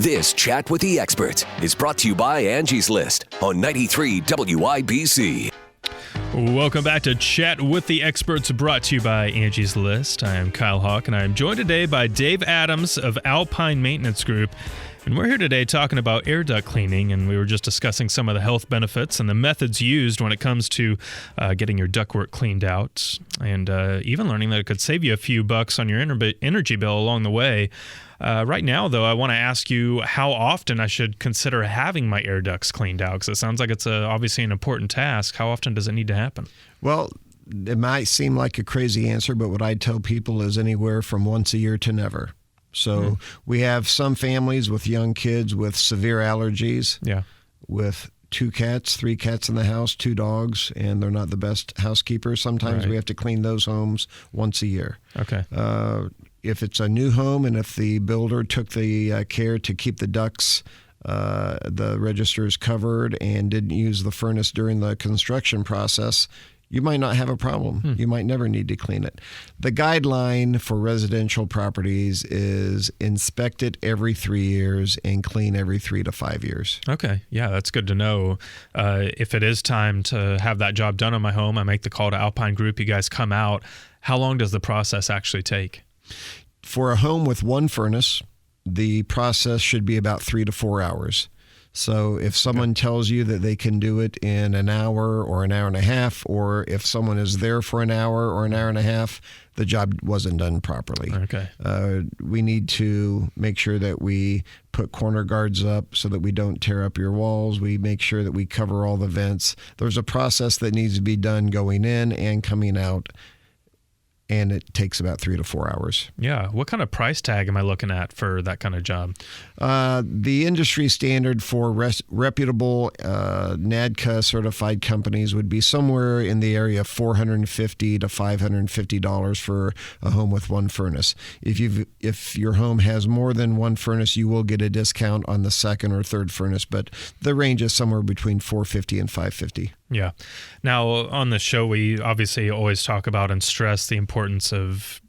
This Chat with the Experts is brought to you by Angie's List on 93 WIBC. Welcome back to Chat with the Experts, brought to you by Angie's List. I am Kyle Hawk, and I am joined today by Dave Adams of Alpine Maintenance Group. And we're here today talking about air duct cleaning, and we were just discussing some of the health benefits and the methods used when it comes to getting your ductwork cleaned out, and even learning that it could save you a few bucks on your energy bill along the way. Right now, though, I want to ask you how often I should consider having my air ducts cleaned out, because it sounds like it's obviously an important task. How often does it need to happen? Well, it might seem like a crazy answer, but what I tell people is anywhere from once a year to never. So we have some families with young kids with severe allergies, with 2 cats, 3 cats in the house, 2 dogs, and they're not the best housekeepers. Sometimes we have to clean those homes once a year. Okay. If it's a new home and if the builder took the care to keep the ducts, the registers covered and didn't use the furnace during the construction process, you might not have a problem. You might never need to clean it. The guideline for residential properties is inspect it every 3 years and clean every 3 to 5 years. Okay. Yeah, that's good to know. If it is time to have that job done on my home, I make the call to Alpine Group. You guys come out. How long does the process actually take? For a home with 1 furnace, the process should be about 3 to 4 hours. So if someone tells you that they can do it in an hour or an hour and a half, or if someone is there for an hour or an hour and a half, the job wasn't done properly. Okay. We need to make sure that we put corner guards up so that we don't tear up your walls. We make sure that we cover all the vents. There's a process that needs to be done going in and coming out, and it takes about 3 to 4 hours. Yeah. What kind of price tag am I looking at for that kind of job? The industry standard for reputable NADCA certified companies would be somewhere in the area of $450 to $550 for a home with 1 furnace. If your home has more than 1 furnace, you will get a discount on the second or third furnace, but the range is somewhere between $450 and $550. Yeah. Now, on the show, we obviously always talk about and stress the importance of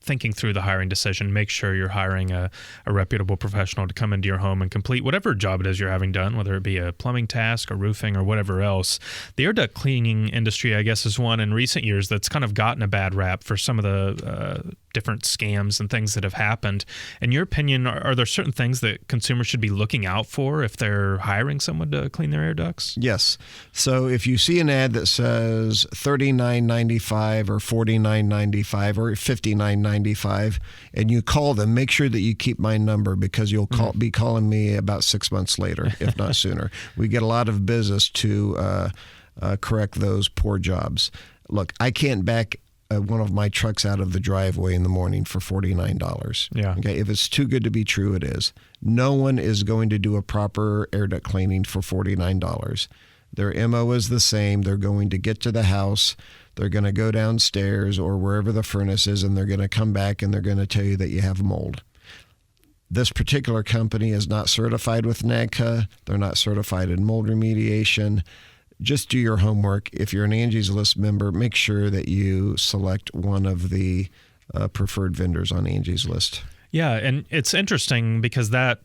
thinking through the hiring decision. Make sure you're hiring a reputable professional to come into your home and complete whatever job it is you're having done, whether it be a plumbing task or roofing or whatever else. The air duct cleaning industry, I guess, is one in recent years that's kind of gotten a bad rap for some of the different scams and things that have happened. In your opinion, are there certain things that consumers should be looking out for if they're hiring someone to clean their air ducts? Yes. So if you see an ad that says $39.95 or $49.95 or $59.95 and you call them, make sure that you keep my number, because you'll be calling me about 6 months later, if not sooner. We get a lot of business to correct those poor jobs. Look, I can't back one of my trucks out of the driveway in the morning for $49. Yeah. Okay. If it's too good to be true, it is. No one is going to do a proper air duct cleaning for $49. Their MO is the same. They're going to get to the house. They're going to go downstairs or wherever the furnace is, and they're going to come back and they're going to tell you that you have mold. This particular company is not certified with NADCA. They're not certified in mold remediation. Just do your homework. If you're an Angie's List member, make sure that you select one of the preferred vendors on Angie's List. Yeah, and it's interesting because that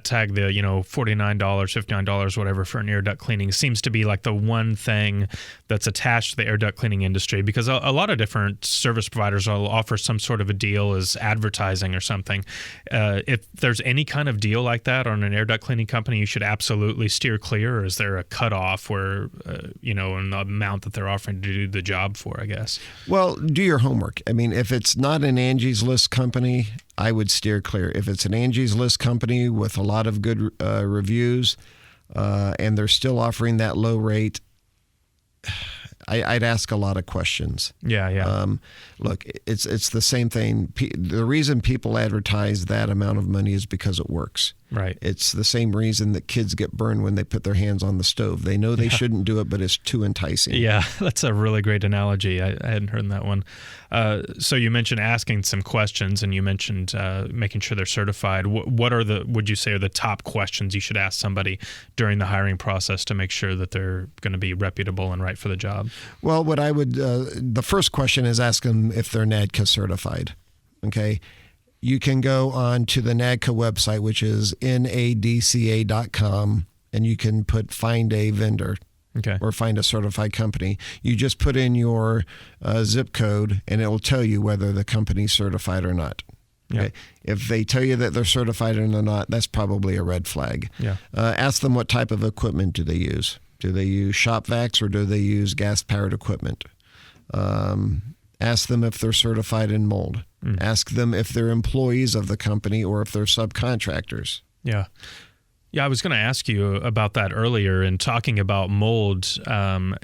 tag, the $49, $59, whatever, for an air duct cleaning seems to be like the one thing that's attached to the air duct cleaning industry, because a lot of different service providers will offer some sort of a deal as advertising or something. If there's any kind of deal like that on an air duct cleaning company, you should absolutely steer clear. Or is there a cutoff where, in the amount that they're offering to do the job for, I guess? Well, do your homework. I mean, if it's not an Angie's List company, I would steer clear. If it's an Angie's List company with a lot of good reviews and they're still offering that low rate, I'd ask a lot of questions. Yeah. Look, it's the same thing. The reason people advertise that amount of money is because it works. Right. It's the same reason that kids get burned when they put their hands on the stove. They know they shouldn't do it, but it's too enticing. Yeah, that's a really great analogy. I hadn't heard that one. So you mentioned asking some questions, and you mentioned making sure they're certified. What would you say are the top questions you should ask somebody during the hiring process to make sure that they're going to be reputable and right for the job? Well, the first question is ask them if they're NADCA certified. Okay. you can go on to the NADCA website, which is nadca.com, and you can find a vendor. Okay. Or find a certified company. You just put in your zip code, and it will tell you whether the company's certified or not. Okay. Yeah. If they tell you that they're certified or not, that's probably a red flag. Yeah. Ask them what type of equipment do they use. Do they use shop vacs or do they use gas-powered equipment? Ask them if they're certified in mold. Ask them if they're employees of the company or if they're subcontractors. Yeah. Yeah, I was going to ask you about that earlier in talking about mold.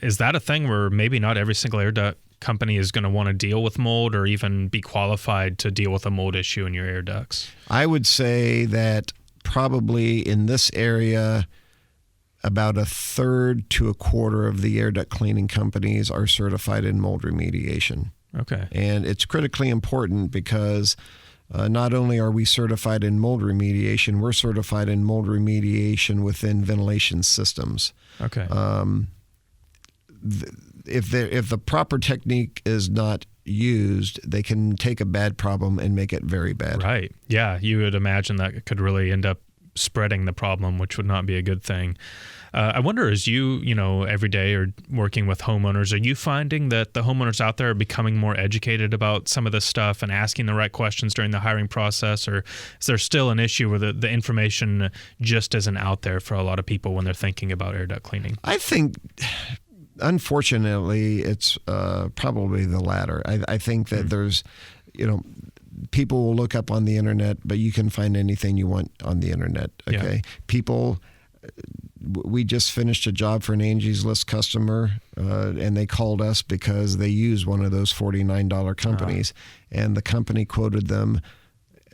Is that a thing where maybe not every single air duct company is going to want to deal with mold or even be qualified to deal with a mold issue in your air ducts? I would say that probably in this area, about a third to a quarter of the air duct cleaning companies are certified in mold remediation. Okay. And it's critically important because not only are we certified in mold remediation, we're certified in mold remediation within ventilation systems. Okay. If the proper technique is not used, they can take a bad problem and make it very bad. Right. Yeah, you would imagine that could really end up spreading the problem, which would not be a good thing. I wonder, as you every day are working with homeowners, are you finding that the homeowners out there are becoming more educated about some of this stuff and asking the right questions during the hiring process, or is there still an issue where the information just isn't out there for a lot of people when they're thinking about air duct cleaning? I think, unfortunately, it's probably the latter. I think that there's, people will look up on the internet, but you can find anything you want on the internet. Okay. Yeah. We just finished a job for an Angie's List customer, and they called us because they use one of those $49 companies, and the company quoted them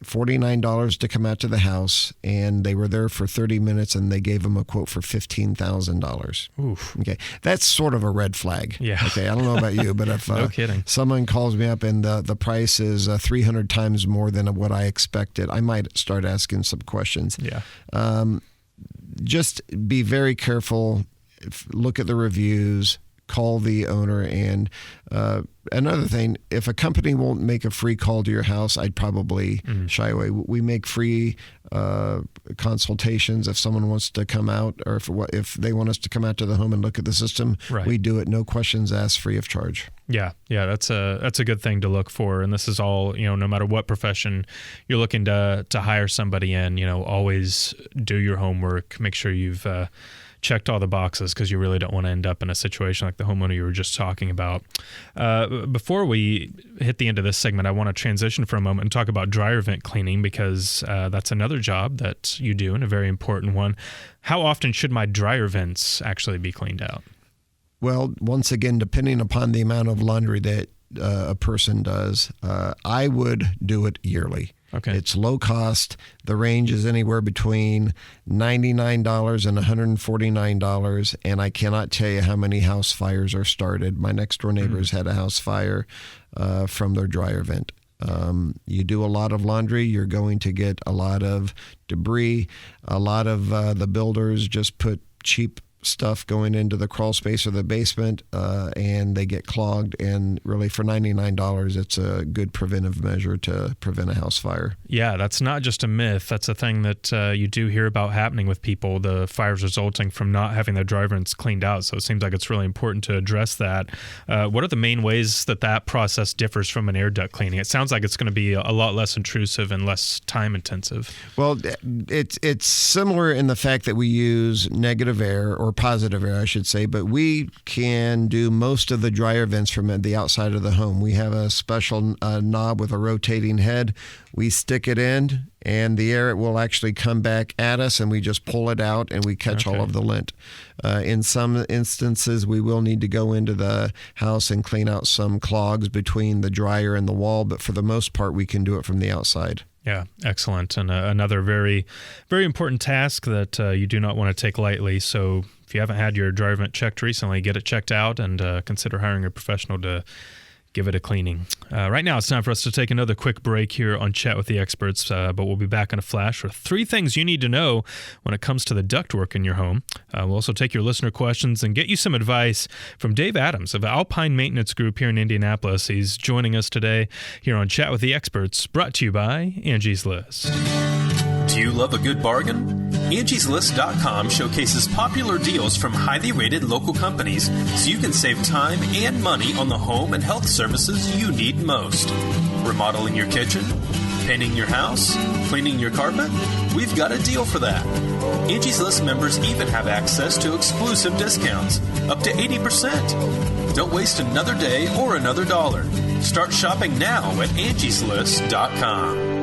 $49 to come out to the house, and they were there for 30 minutes, and they gave them a quote for $15,000. Oof. Okay, that's sort of a red flag. Yeah. Okay, I don't know about you, but if no kidding. Someone calls me up and the price is 300 times more than what I expected, I might start asking some questions. Yeah. Just be very careful. Look at the reviews. Call the owner. And another thing, if a company won't make a free call to your house, I'd probably shy away. We make free consultations if someone wants to come out, or if they want us to come out to the home and look at the system. Right. We do it, no questions asked, free of charge. Yeah, that's a good thing to look for, and this is all, no matter what profession you're looking to hire somebody in, always do your homework, make sure you've checked all the boxes, because you really don't want to end up in a situation like the homeowner you were just talking about. Before we hit the end of this segment, I want to transition for a moment and talk about dryer vent cleaning, because that's another job that you do, and a very important one. How often should my dryer vents actually be cleaned out? Well, once again, depending upon the amount of laundry that a person does, I would do it yearly. Okay. It's low cost. The range is anywhere between $99 and $149, and I cannot tell you how many house fires are started. My next door neighbors had a house fire from their dryer vent. You do a lot of laundry, you're going to get a lot of debris. A lot of the builders just put cheap stuff going into the crawl space or the basement, and they get clogged. And really, for $99, it's a good preventive measure to prevent a house fire. Yeah, that's not just a myth. That's a thing that you do hear about happening with people, the fires resulting from not having their dryer vents cleaned out. So it seems like it's really important to address that. What are the main ways that process differs from an air duct cleaning? It sounds like it's going to be a lot less intrusive and less time intensive. Well, it's similar in the fact that we use negative air, or positive air, I should say, but we can do most of the dryer vents from the outside of the home. We have a special knob with a rotating head. We stick it in, and the air will actually come back at us, and we just pull it out, and we catch all of the lint. In some instances, we will need to go into the house and clean out some clogs between the dryer and the wall, but for the most part, we can do it from the outside. Yeah, excellent. And another very, very important task that you do not want to take lightly. So if you haven't had your dryer vent checked recently, get it checked out, and consider hiring a professional to give it a cleaning. Right now, it's time for us to take another quick break here on Chat with the Experts, but we'll be back in a flash with 3 things you need to know when it comes to the ductwork in your home. We'll also take your listener questions and get you some advice from Dave Adams of Alpine Maintenance Group here in Indianapolis. He's joining us today here on Chat with the Experts, brought to you by Angie's List. Do you love a good bargain? Angie'sList.com showcases popular deals from highly rated local companies so you can save time and money on the home and health services you need most. Remodeling your kitchen? Painting your house? Cleaning your carpet? We've got a deal for that. Angie's List members even have access to exclusive discounts, up to 80%. Don't waste another day or another dollar. Start shopping now at Angie'sList.com.